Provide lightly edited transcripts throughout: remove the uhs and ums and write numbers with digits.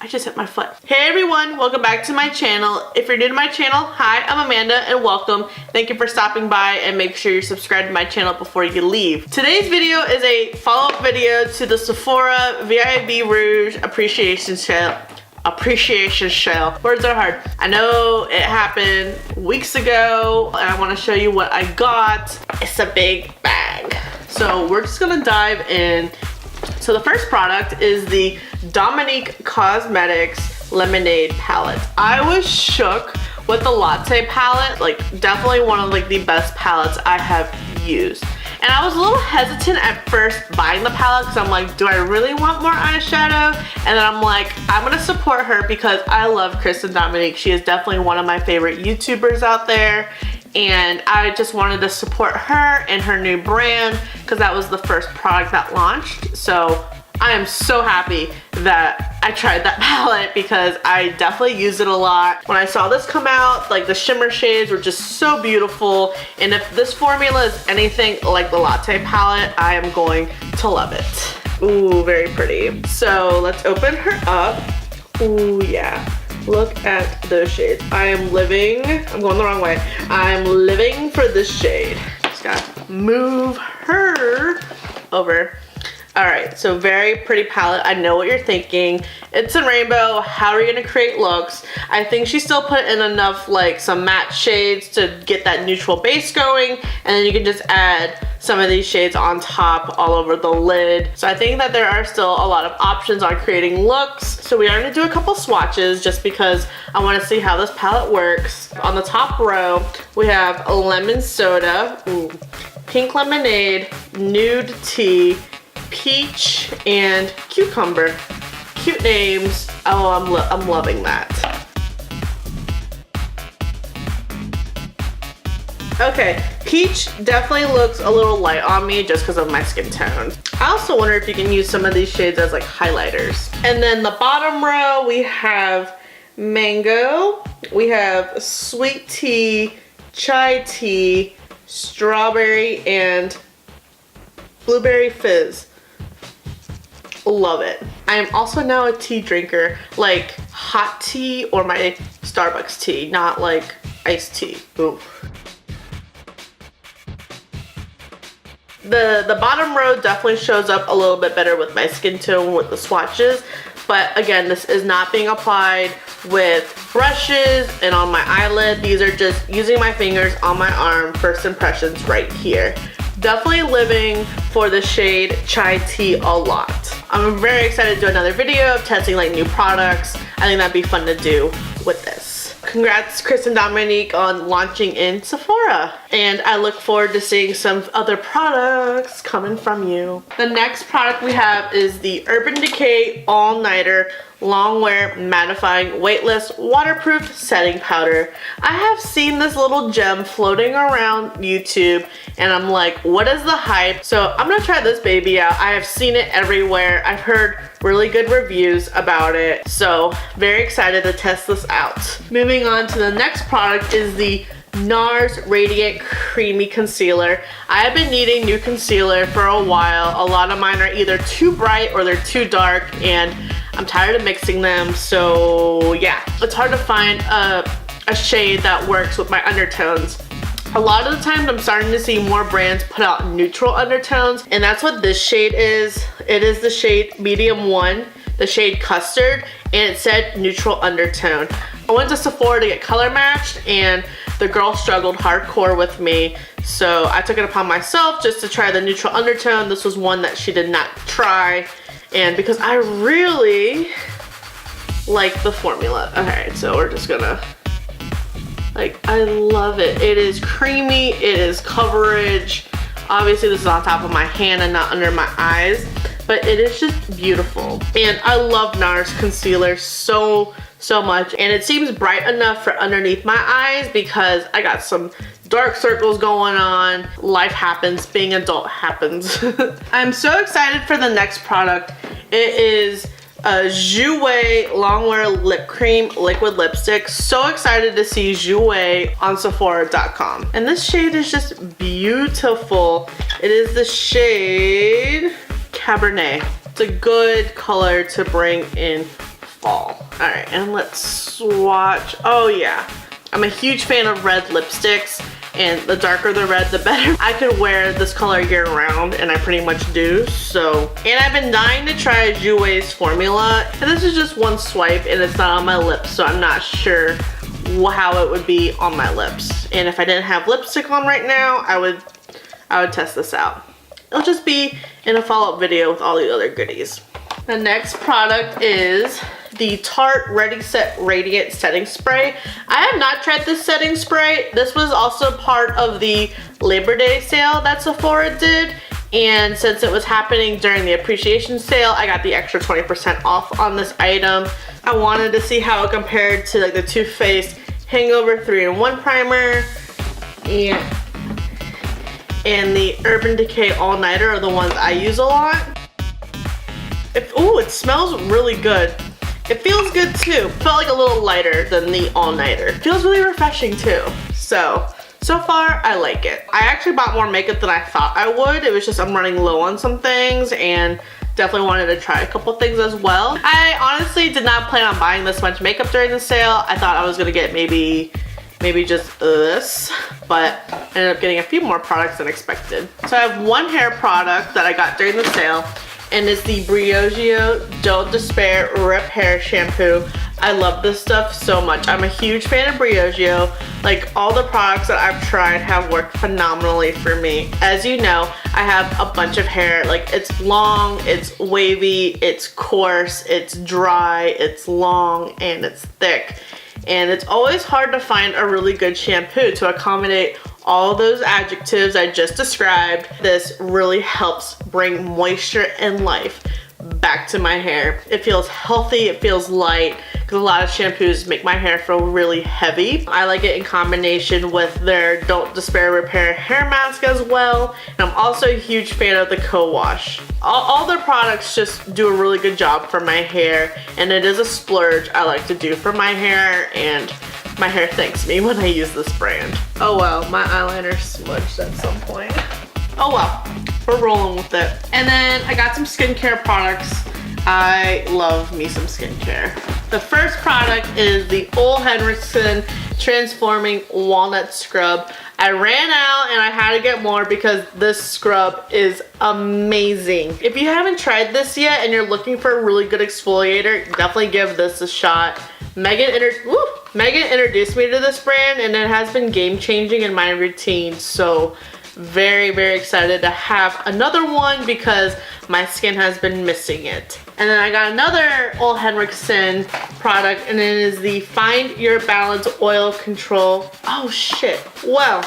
I just hit my foot. Hey everyone, welcome back to my channel. If you're new to my channel, hi, I'm Amanda and welcome. Thank you for stopping by and make sure you're subscribed to my channel before you leave. Today's video is a follow-up video to the Sephora VIB Rouge Appreciation Sale. Words are hard. I know it happened weeks ago and I want to show you what I got. It's a big bag. So we're just gonna dive in. So the first product is the Dominique Cosmetics Lemonade palette. I was shook with the latte palette, like definitely one of like the best palettes I have used. And I was a little hesitant at first buying the palette because I'm like, do I really want more eyeshadow? And then I'm like, I'm gonna support her because I love Kristen Dominique. She is definitely one of my favorite YouTubers out there. And I just wanted to support her and her new brand because that was the first product that launched. So I am so happy that I tried that palette because I definitely use it a lot. When I saw this come out, like the shimmer shades were just so beautiful. And if this formula is anything like the latte palette, I am going to love it. Ooh, very pretty. So let's open her up. Ooh, yeah. Look at those shades. I'm going the wrong way. I'm living for this shade. Just gotta move her over. All right, so very pretty palette. I know what you're thinking. It's a rainbow. How are you gonna create looks? I think she still put in enough, like some matte shades to get that neutral base going, and then you can just add some of these shades on top all over the lid. So I think that there are still a lot of options on creating looks. So we are gonna do a couple swatches just because I wanna see how this palette works. On the top row, we have a lemon soda, pink lemonade, nude tea, peach, and cucumber. Cute names. Oh, I'm loving that. Okay, peach definitely looks a little light on me just because of my skin tone. I also wonder if you can use some of these shades as like highlighters. And then the bottom row, we have mango, we have sweet tea, chai tea, strawberry, and blueberry fizz. Love it. I am also now a tea drinker, like hot tea or my Starbucks tea, not like iced tea. Ooh. The bottom row definitely shows up a little bit better with my skin tone with the swatches, but again, this is not being applied with brushes and on my eyelid. These are just using my fingers on my arm, first impressions right here. Definitely living for the shade Chai Tea a lot. I'm very excited to do another video of testing like new products. I think that'd be fun to do with this. Congrats Kristen Dominique on launching in Sephora. And I look forward to seeing some other products coming from you. The next product we have is the Urban Decay All Nighter Long Wear Mattifying Weightless Waterproof Setting Powder. I have seen this little gem floating around YouTube and I'm like, what is the hype? So I'm gonna try this baby out. I have seen it everywhere. I've heard really good reviews about it. So very excited to test this out. Moving on to the next product is the Nars Radiant Creamy Concealer. I have been needing new concealer for a while. A lot of mine are either too bright or they're too dark and I'm tired of mixing them, so yeah. It's hard to find a shade that works with my undertones. A lot of the times I'm starting to see more brands put out neutral undertones, and that's what this shade is. It is the shade Medium 1, the shade Custard, and it said neutral undertone. I went to Sephora to get color matched, and the girl struggled hardcore with me, so I took it upon myself just to try the neutral undertone. This was one that she did not try. And because I really like the formula. Okay, so we're just gonna, like, I love it. It is creamy, it is coverage. Obviously this is on top of my hand and not under my eyes, but it is just beautiful. And I love Nars concealer so much. And it seems bright enough for underneath my eyes because I got some dark circles going on. Life happens, being adult happens. I'm so excited for the next product. It is a Jouer Longwear Lip Cream Liquid Lipstick. So excited to see Jouer on Sephora.com. And this shade is just beautiful. It is the shade Cabernet. It's a good color to bring in fall. All right, and let's swatch. Oh yeah, I'm a huge fan of red lipsticks, and the darker the red, the better. I could wear this color year round, and I pretty much do, so. And I've been dying to try Jouer's formula, and this is just one swipe, and it's not on my lips, so I'm not sure how it would be on my lips. And if I didn't have lipstick on right now, I would test this out. It'll just be in a follow-up video with all the other goodies. The next product is the Tarte Ready Set Radiant Setting Spray. I have not tried this setting spray. This was also part of the Labor Day sale that Sephora did. And since it was happening during the appreciation sale, I got the extra 20% off on this item. I wanted to see how it compared to like the Too Faced Hangover 3-in-1 Primer and the Urban Decay All Nighter are the ones I use a lot. Ooh, it smells really good. It feels good too. Felt like a little lighter than the All Nighter. Feels really refreshing too. So far I like it. I actually bought more makeup than I thought I would. It was just I'm running low on some things and definitely wanted to try a couple things as well. I honestly did not plan on buying this much makeup during the sale. I thought I was gonna get maybe just this, but I ended up getting a few more products than expected. So I have one hair product that I got during the sale, and it's the Briogeo Don't Despair Rip Hair Shampoo. I love this stuff so much. I'm a huge fan of Briogeo. Like, all the products that I've tried have worked phenomenally for me. As you know, I have a bunch of hair. Like, it's long, it's wavy, it's coarse, it's dry, it's long, and it's thick. And it's always hard to find a really good shampoo to accommodate all those adjectives I just described. This really helps bring moisture and life back to my hair. It feels healthy, it feels light, because a lot of shampoos make my hair feel really heavy. I like it in combination with their Don't Despair Repair hair mask as well. And I'm also a huge fan of the co-wash. All their products just do a really good job for my hair, and it is a splurge I like to do for my hair, and my hair thanks me when I use this brand. Oh well, my eyeliner smudged at some point. Oh well, we're rolling with it. And then I got some skincare products. I love me some skincare. The first product is the Olehenriksen Transforming Walnut Scrub. I ran out and I had to get more because this scrub is amazing. If you haven't tried this yet and you're looking for a really good exfoliator, definitely give this a shot. Megan introduced me to this brand, and it has been game-changing in my routine, so very, very excited to have another one because my skin has been missing it. And then I got another Olehenriksen product, and it is the Find Your Balance Oil Control. Oh shit, well.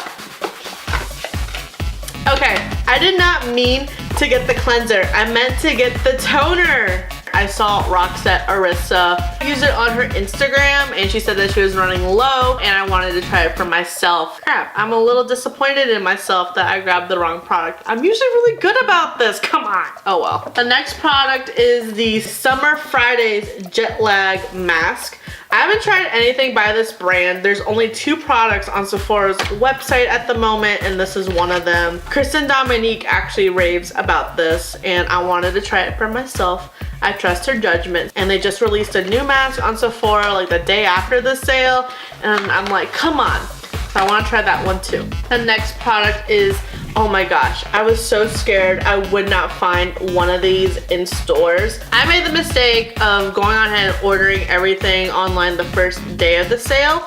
Okay, I did not mean to get the cleanser. I meant to get the toner. I saw Roxette Arissa use it on her Instagram, and she said that she was running low, and I wanted to try it for myself. Crap, I'm a little disappointed in myself that I grabbed the wrong product. I'm usually really good about this, come on. Oh well. The next product is the Summer Fridays Jet Lag Mask. I haven't tried anything by this brand. There's only 2 products on Sephora's website at the moment, and this is one of them. Kristen Dominique actually raves about this, and I wanted to try it for myself. I trust her judgment. And they just released a new mask on Sephora like the day after the sale, and I'm like, come on. So I want to try that one too. The next product is, oh my gosh, I was so scared I would not find one of these in stores. I made the mistake of going on ahead and ordering everything online the first day of the sale,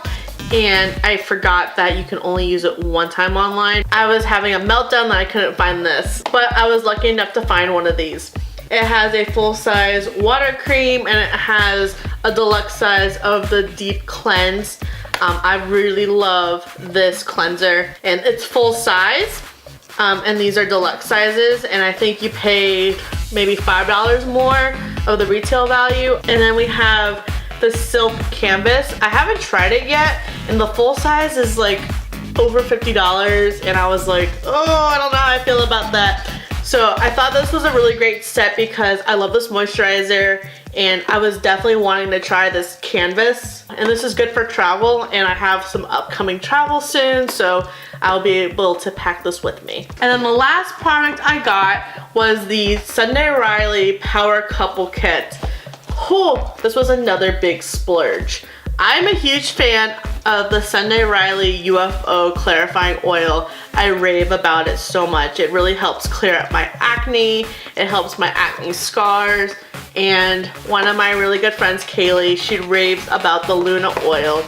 and I forgot that you can only use it one time online. I was having a meltdown that I couldn't find this, but I was lucky enough to find one of these. It has a full-size water cream, and it has a deluxe size of the Deep Cleanse. I really love this cleanser, and it's full size, and these are deluxe sizes, and I think you pay maybe $5 more of the retail value. And then we have the Silk Canvas. I haven't tried it yet, and the full size is like over $50, and I was like, oh, I don't know how I feel about that. So I thought this was a really great set because I love this moisturizer, and I was definitely wanting to try this canvas. And this is good for travel, and I have some upcoming travel soon, so I'll be able to pack this with me. And then the last product I got was the Sunday Riley Power Couple Kit. Oh, this was another big splurge. I'm a huge fan of the Sunday Riley UFO clarifying oil. I rave about it so much. It really helps clear up my acne. It helps my acne scars. And one of my really good friends, Kaylee, she raves about the Luna oil.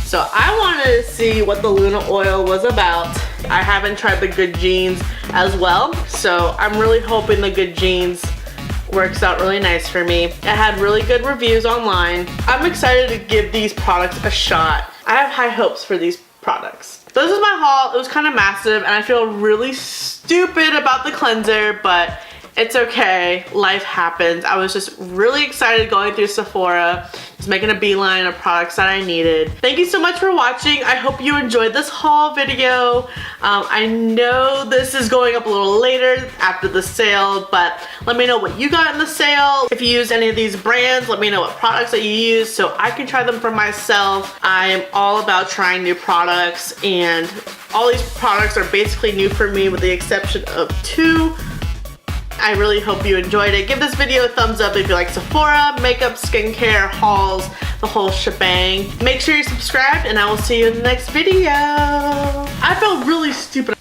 So I wanted to see what the Luna oil was about. I haven't tried the Good Genes as well, so I'm really hoping the Good Genes works out really nice for me. It had really good reviews online. I'm excited to give these products a shot. I have high hopes for these products. This is my haul. It was kind of massive and I feel really stupid about the cleanser, but it's okay. Life happens. I was just really excited going through Sephora, just making a beeline of products that I needed. Thank you so much for watching. I hope you enjoyed this haul video. I know this is going up a little later after the sale, but let me know what you got in the sale. If you use any of these brands, let me know what products that you use so I can try them for myself. I am all about trying new products, and all these products are basically new for me with the exception of 2. I really hope you enjoyed it. Give this video a thumbs up if you like Sephora, makeup, skincare, hauls, the whole shebang. Make sure you're subscribed and I will see you in the next video. I felt really stupid.